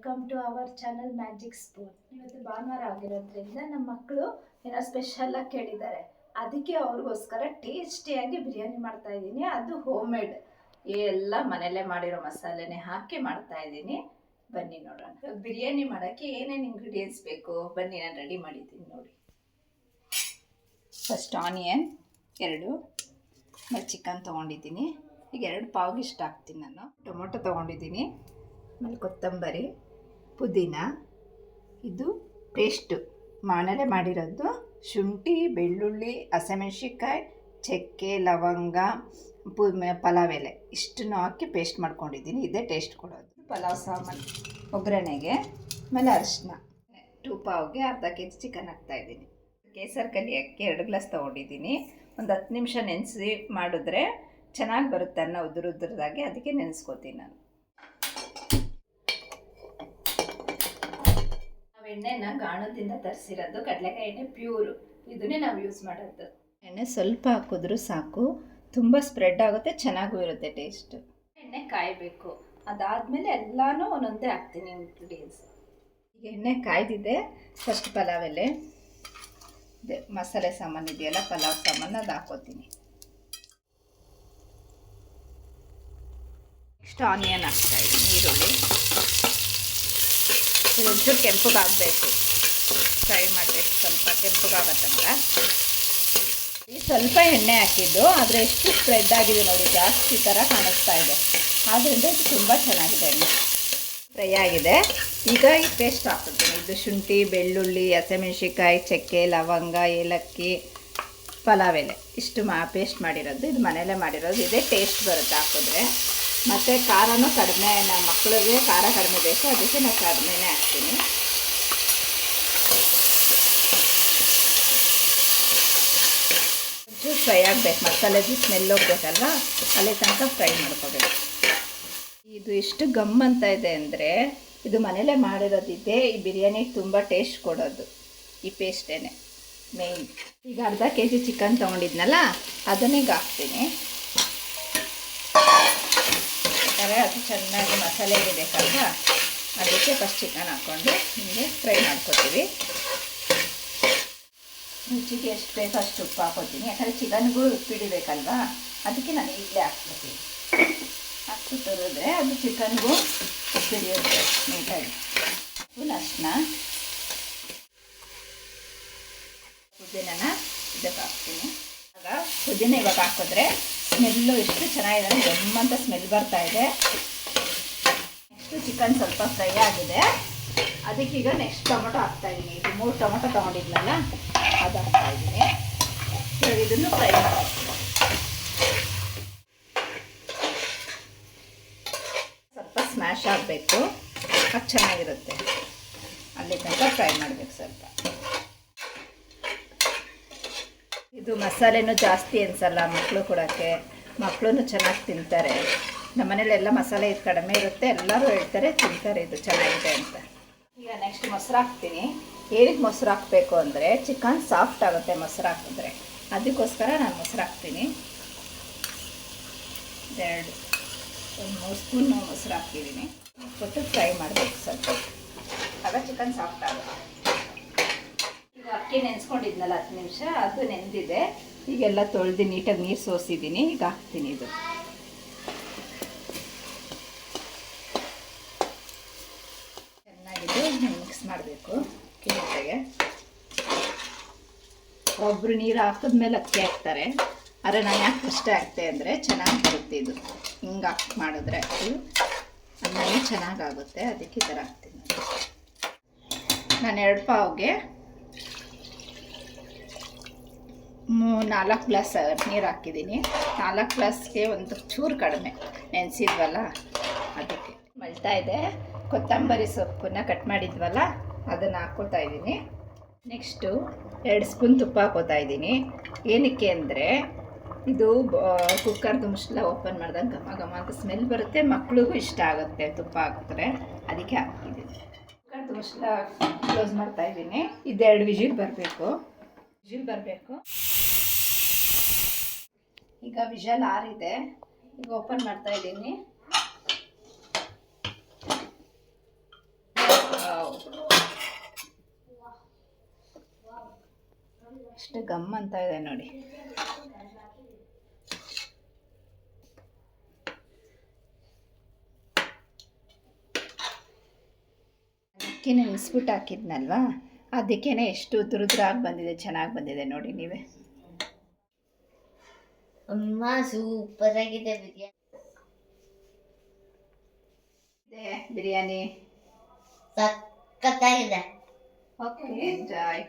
Welcome to our channel magic spoon. ಇವತ್ತು ಭಾನುವಾರ ಆಗಿರೋದ್ರಿಂದ ನಮ್ಮ ಮಕ್ಕಳು ಏನೋ ಸ್ಪೆಷಲಾಗಿ ಕೇಳಿದ್ದಾರೆ. ಅದಕ್ಕೆ ಅವ್ರಿಗೋಸ್ಕರ ಟೇಸ್ಟಿಯಾಗಿ ಬಿರಿಯಾನಿ ಮಾಡ್ತಾ ಇದ್ದೀನಿ. ಅದು ಹೋಮ್ ಮೇಡ್, ಎಲ್ಲ ಮನೆಯಲ್ಲೇ ಮಾಡಿರೋ ಮಸಾಲೆನೇ ಹಾಕಿ ಮಾಡ್ತಾ ಇದ್ದೀನಿ. ಬನ್ನಿ ನೋಡೋಣ. ಬಿರಿಯಾನಿ ಮಾಡೋಕ್ಕೆ ಏನೇನು ಇಂಗ್ರೀಡಿಯೆಂಟ್ಸ್ ಬೇಕು ಬನ್ನಿ, ನಾನು ರೆಡಿ ಮಾಡಿದ್ದೀನಿ ನೋಡಿ. ಫಸ್ಟ್ ಆನಿಯನ್ 2, ಮತ್ತು ಚಿಕನ್ ತೊಗೊಂಡಿದ್ದೀನಿ. ಈಗ 2 ಪಾವ್ಗೆ ಇಷ್ಟ ಹಾಕ್ತೀನಿ ನಾನು. ಟೊಮೊಟೊ ತೊಗೊಂಡಿದ್ದೀನಿ, ಆಮೇಲೆ ಕೊತ್ತಂಬರಿ, ಪುದೀನ, ಇದು ಪೇಸ್ಟು ಮನೇಲೆ ಮಾಡಿರೋದು. ಶುಂಠಿ, ಬೆಳ್ಳುಳ್ಳಿ, ಹಸಿಮೆಣ್ಸಿನ್ಕಾಯಿ, ಚಕ್ಕೆ, ಲವಂಗ, ಪಲಾವ್ ಎಲೆ ಇಷ್ಟನ್ನು ಹಾಕಿ ಪೇಸ್ಟ್ ಮಾಡ್ಕೊಂಡಿದ್ದೀನಿ. ಇದೇ ಟೇಸ್ಟ್ ಕೊಡೋದು. ಪಲಾವ್ ಸಾಮಾನು ಒಗ್ಗರಣೆಗೆ, ಆಮೇಲೆ ಅರಿಶಿನ. 2 ಪಾವ್ಗೆ ಅರ್ಧ kg ಚಿಕನ್ ಹಾಕ್ತಾಯಿದ್ದೀನಿ. ಕೇಸರಿ ಕಲಿಯೋಕ್ಕೆ 2 ಗ್ಲಾಸ್ ತೊಗೊಂಡಿದ್ದೀನಿ. ಒಂದು 10 ನಿಮಿಷ ನೆನೆಸಿ ಮಾಡಿದ್ರೆ ಚೆನ್ನಾಗಿ ಬರುತ್ತೆ ಅನ್ನ ಉದುರುದಾಗಿ, ಅದಕ್ಕೆ ನೆನೆಸ್ಕೋತೀನಿ ನಾನು. ನಾವು ಎಣ್ಣೆನ ಗಾಣದಿಂದ ತರಿಸಿರೋದು, ಕಡಲೆಕಾಯಿ ಎಣ್ಣೆ ಪ್ಯೂರು, ಇದನ್ನೇ ನಾವು ಯೂಸ್ ಮಾಡೋದು. ಎಣ್ಣೆ ಸ್ವಲ್ಪ ಹಾಕಿದ್ರೂ ಸಾಕು, ತುಂಬ ಸ್ಪ್ರೆಡ್ ಆಗುತ್ತೆ, ಚೆನ್ನಾಗೂ ಇರುತ್ತೆ ಟೇಸ್ಟು. ಎಣ್ಣೆ ಕಾಯಬೇಕು, ಅದಾದಮೇಲೆ ಎಲ್ಲನೂ ಒಂದೊಂದೇ ಹಾಕ್ತೀನಿ ಇಂಗ್ರೀಡಿಯೆಂಟ್ಸ್. ಈಗ ಎಣ್ಣೆ ಕಾಯ್ದಿದೆ. ಫಸ್ಟ್ ಪಲಾವ್ ಎಲೆ, ಮಸಾಲೆ ಸಾಮಾನು ಇದೆಯಲ್ಲ ಪಲಾವ್ ಸಾಮಾನು, ಅದು ಹಾಕೋತೀನಿ. ನೆಕ್ಸ್ಟ್ ಆನಿಯನ್ ಹಾಕ್ತಾಯಿದ್ದೀನಿ, ಈರುಳ್ಳಿ. ಇದೊಂಚೂರು ಕೆಂಪಗಾಗಬೇಕು, ಫ್ರೈ ಮಾಡಬೇಕು, ಸ್ವಲ್ಪ ಕೆಂಪಗಾಗತ್ತಂಗ. ಈ ಸ್ವಲ್ಪ ಎಣ್ಣೆ ಹಾಕಿದ್ದು, ಆದರೆ ಎಷ್ಟು ಸ್ಪ್ರೆಡ್ ಆಗಿದೆ ನೋಡಿ, ಜಾಸ್ತಿ ಥರ ಕಾಣಿಸ್ತಾ ಇದೆ. ಆದ್ದರಿಂದ ಇದು ತುಂಬ ಚೆನ್ನಾಗಿದೆ. ಎಣ್ಣೆ ಫ್ರೈ ಆಗಿದೆ. ಈಗ ಈ ಪೇಸ್ಟ್ ಹಾಕ್ತೀನಿ. ಇದು ಶುಂಠಿ, ಬೆಳ್ಳುಳ್ಳಿ, ಹಸಿಮೆಣ್ಸಿನ್ಕಾಯಿ, ಚಕ್ಕೆ, ಲವಂಗ, ಏಲಕ್ಕಿ, ಪಲಾವ್ ಎಲೆ ಇಷ್ಟು ಪೇಸ್ಟ್ ಮಾಡಿರೋದು. ಇದು ಮನೆಯಲ್ಲೇ ಮಾಡಿರೋದು. ಇದೇ ಟೇಸ್ಟ್ ಬರುತ್ತೆ ಹಾಕಿದ್ರೆ. ಮತ್ತು ಖಾರನೂ ಕಡಿಮೆ, ನಮ್ಮ ಮಕ್ಕಳಿಗೆ ಖಾರ ಕಡಿಮೆ ಬೇಕು, ಅದಕ್ಕೆ ನಾನು ಕಡಿಮೆನೇ ಹಾಕ್ತೀನಿ. ಒಂಚೂರು ಫ್ರೈ ಆಗಬೇಕು, ಮಸಾಲೆದು ಸ್ಮೆಲ್ ಹೋಗ್ಬೇಕಲ್ವ, ಅಲ್ಲಿ ತನಕ ಫ್ರೈ ಮಾಡ್ಕೋಬೇಕು. ಇದು ಎಷ್ಟು ಗಮ್ ಅಂತ ಇದೆ ಅಂದರೆ, ಇದು ಮನೇಲೇ ಮಾಡಿರೋದಿದೆ. ಈ ಬಿರಿಯಾನಿಗೆ ತುಂಬ ಟೇಸ್ಟ್ ಕೊಡೋದು ಈ ಪೇಸ್ಟೇ ಮೇಯ್ನ್. ಈಗ ಅರ್ಧ kg ಚಿಕನ್ ತೊಗೊಂಡಿದ್ನಲ್ಲ, ಅದನ್ನೀಗ ಹಾಕ್ತೀನಿ. ಅದು ಚೆನ್ನಾಗಿ ಮಸಾಲೆಗೆ ಬೇಕಲ್ವ, ಅದಕ್ಕೆ ಫಸ್ಟ್ ಚಿಕನ್ ಹಾಕ್ಕೊಂಡು ಹಿಂಗೆ ಫ್ರೈ ಮಾಡ್ಕೊತೀವಿ. ರುಚಿಗೆ ಎಷ್ಟು ಬೇಕೋ ಅಷ್ಟು ಉಪ್ಪು ಹಾಕೋತೀನಿ, ಯಾಕಂದರೆ ಚಿಕನ್ಗೂ ಉಪ್ಪು ಹಿಡಿಬೇಕಲ್ವ, ಅದಕ್ಕೆ ನಾನು ಈಗಲೇ ಹಾಕ್ಕೊತೀನಿ. ಹಾಕಿ ತೊರೆದ್ರೆ ಅದು ಚಿಕನ್ಗೂ ಉಪ್ಪು ಹಿಡಿಯುತ್ತೆ ನೀಟಾಗಿ. ಅರಿಶಿನ, ಪುದೀನನ ಇದಕ್ಕೆ ಹಾಕ್ತೀನಿ. ಆಗ ಪುದೀನ ಇವಾಗ ಹಾಕಿದ್ರೆ ಸ್ಮೆಲ್ಲು ಎಷ್ಟು ಚೆನ್ನಾಗಿದೆ, ಗಮ್ಮಂತ ಸ್ಮೆಲ್ ಬರ್ತಾ ಇದೆ. ನೆಕ್ಸ್ಟು ಚಿಕನ್ ಸ್ವಲ್ಪ ಫ್ರೈ ಆಗಿದೆ, ಅದಕ್ಕೀಗ ನೆಕ್ಸ್ಟ್ ಟೊಮೊಟೊ ಹಾಕ್ತಾಯಿದ್ದೀನಿ. ಇದು 3 ಟೊಮೊಟೊ ತೊಗೊಂಡಿದ್ನಲ್ಲ, ಅದು ಹಾಕ್ತಾಯಿದ್ದೀನಿ. ಇವಾಗ ಇದನ್ನು ಫ್ರೈ ಮಾಡ್ತೀನಿ. ಸ್ವಲ್ಪ ಸ್ಮ್ಯಾಶ್ ಆಗಬೇಕು, ಅದು ಚೆನ್ನಾಗಿರುತ್ತೆ. ಅಲ್ಲಿ ತನಕ ಫ್ರೈ ಮಾಡಬೇಕು ಸ್ವಲ್ಪ. ಇದು ಮಸಾಲೆನೂ ಜಾಸ್ತಿ ಅನಿಸಲ್ಲ ಮಕ್ಕಳು ಕೊಡೋಕ್ಕೆ, ಮಕ್ಕಳು ಚೆನ್ನಾಗಿ ತಿಂತಾರೆ. ನಮ್ಮ ಮನೇಲೆಲ್ಲ ಮಸಾಲೆ ಇದು ಕಡಿಮೆ ಇರುತ್ತೆ, ಎಲ್ಲರೂ ಹೇಳ್ತಾರೆ ತಿಂತಾರೆ ಇದು ಚೆನ್ನಾಗಿದೆ ಅಂತ. ಈಗ ನೆಕ್ಸ್ಟ್ ಮೊಸರು ಹಾಕ್ತೀನಿ. ಏನಕ್ಕೆ ಮೊಸರು ಹಾಕಬೇಕು ಅಂದರೆ, ಚಿಕನ್ ಸಾಫ್ಟ್ ಆಗುತ್ತೆ ಮೊಸರು ಹಾಕಿದ್ರೆ, ಅದಕ್ಕೋಸ್ಕರ ನಾನು ಮೊಸರು ಹಾಕ್ತೀನಿ. 1 ಸ್ಪೂನ್ ಮೊಸರು ಹಾಕ್ತಿದ್ದೀನಿ. ಕೊಟ್ಟು ಫ್ರೈ ಮಾಡಬೇಕು ಸ್ವಲ್ಪ, ಆಗ ಚಿಕನ್ ಸಾಫ್ಟ್ ಆಗುತ್ತೆ. ಈಗ ಅಕ್ಕಿ ನೆನೆಸ್ಕೊಂಡಿದ್ನಲ್ಲ 10 ನಿಮಿಷ, ಅದು ನೆನೆದಿದೆ. ಈಗೆಲ್ಲ ತೊಳೆದು ನೀಟಾಗಿ ನೀರು ಸೋಸಿದ್ದೀನಿ. ಈಗ ಹಾಕ್ತೀನಿ. ಇದು ಚೆನ್ನಾಗಿದೆ, ಮಿಕ್ಸ್ ಮಾಡಬೇಕು ನೀಟಾಗೆ. ಒಬ್ಬರು ನೀರು ಹಾಕಿದ್ಮೇಲೆ ಅಕ್ಕಿ ಹಾಕ್ತಾರೆ, ಆದರೆ ನಾನು ಯಾಕೆ ಅಷ್ಟೇ ಹಾಕ್ತೆ ಅಂದರೆ ಚೆನ್ನಾಗಿ ಬರುತ್ತೆ ಇದು. ಹಿಂಗೆ ಹಾಕಿ ಮಾಡಿದ್ರೆ ಇದು ಅನ್ನನೇ ಚೆನ್ನಾಗಾಗುತ್ತೆ, ಅದಕ್ಕೆ ಈ ಥರ ಹಾಕ್ತೀನಿ. ನಾನು 2 ಪಾವ್ಗೆ 4 ಗ್ಲಾಸ್ ನೀರು ಹಾಕಿದ್ದೀನಿ. 4 ಗ್ಲಾಸ್ಗೆ ಒಂದು ಚೂರು ಕಡಿಮೆ ನೆನೆಸಿದ್ವಲ್ಲ, ಅದಕ್ಕೆ ಮಳ್ತಾ ಇದೆ. ಕೊತ್ತಂಬರಿ ಸೊಪ್ಪನ್ನ ಕಟ್ ಮಾಡಿದ್ವಲ್ಲ, ಅದನ್ನು ಹಾಕ್ಕೋತಾ ಇದ್ದೀನಿ. ನೆಕ್ಸ್ಟು 2 ಸ್ಪೂನ್ ತುಪ್ಪ ಹಾಕೋತಾ ಇದ್ದೀನಿ. ಏನಕ್ಕೆ ಅಂದರೆ, ಇದು ಕುಕ್ಕರ್ದು ಮುಚ್ಚಳ ಓಪನ್ ಮಾಡಿದಾಗ ಘಮ ಘಮ ಅಂತ ಸ್ಮೆಲ್ ಬರುತ್ತೆ, ಮಕ್ಳಿಗೂ ಇಷ್ಟ ಆಗುತ್ತೆ ತುಪ್ಪ ಹಾಕಿದ್ರೆ, ಅದಕ್ಕೆ ಹಾಕ್ತಿದ್ದೀನಿ. ಕುಕ್ಕರ್ದು ಮುಚ್ಚಳ ಕ್ಲೋಸ್ ಮಾಡ್ತಾಯಿದ್ದೀನಿ. ಇದು 2 ವಿಜಿಲ್ ಬರಬೇಕು. ಈಗ ವಿಜಲ್ ಆರಿದೆ. ಈಗ ಓಪನ್ ಮಾಡ್ತಾ ಇದ್ದೀನಿ. ಅಷ್ಟು ಗಮ್ ಅಂತ ಇದೆ ನೋಡಿ. ಅಕ್ಕಿ ನೆನೆಸ್ಬಿಟ್ಟು ಹಾಕಿದ್ನಲ್ವಾ, ಅದಕ್ಕೇ ಎಷ್ಟು ತುರುದ್ರಾಗಿ ಬಂದಿದೆ, ಚೆನ್ನಾಗಿ ಬಂದಿದೆ ನೋಡಿ ನೀವೇ. ಅಮ್ಮ ಸೂಪರ್ ಆಗಿದೆ ಬಿರಿಯಾನಿ, ಸಕ್ಕತ್ತಾಗಿದೆ. Okay enjoy.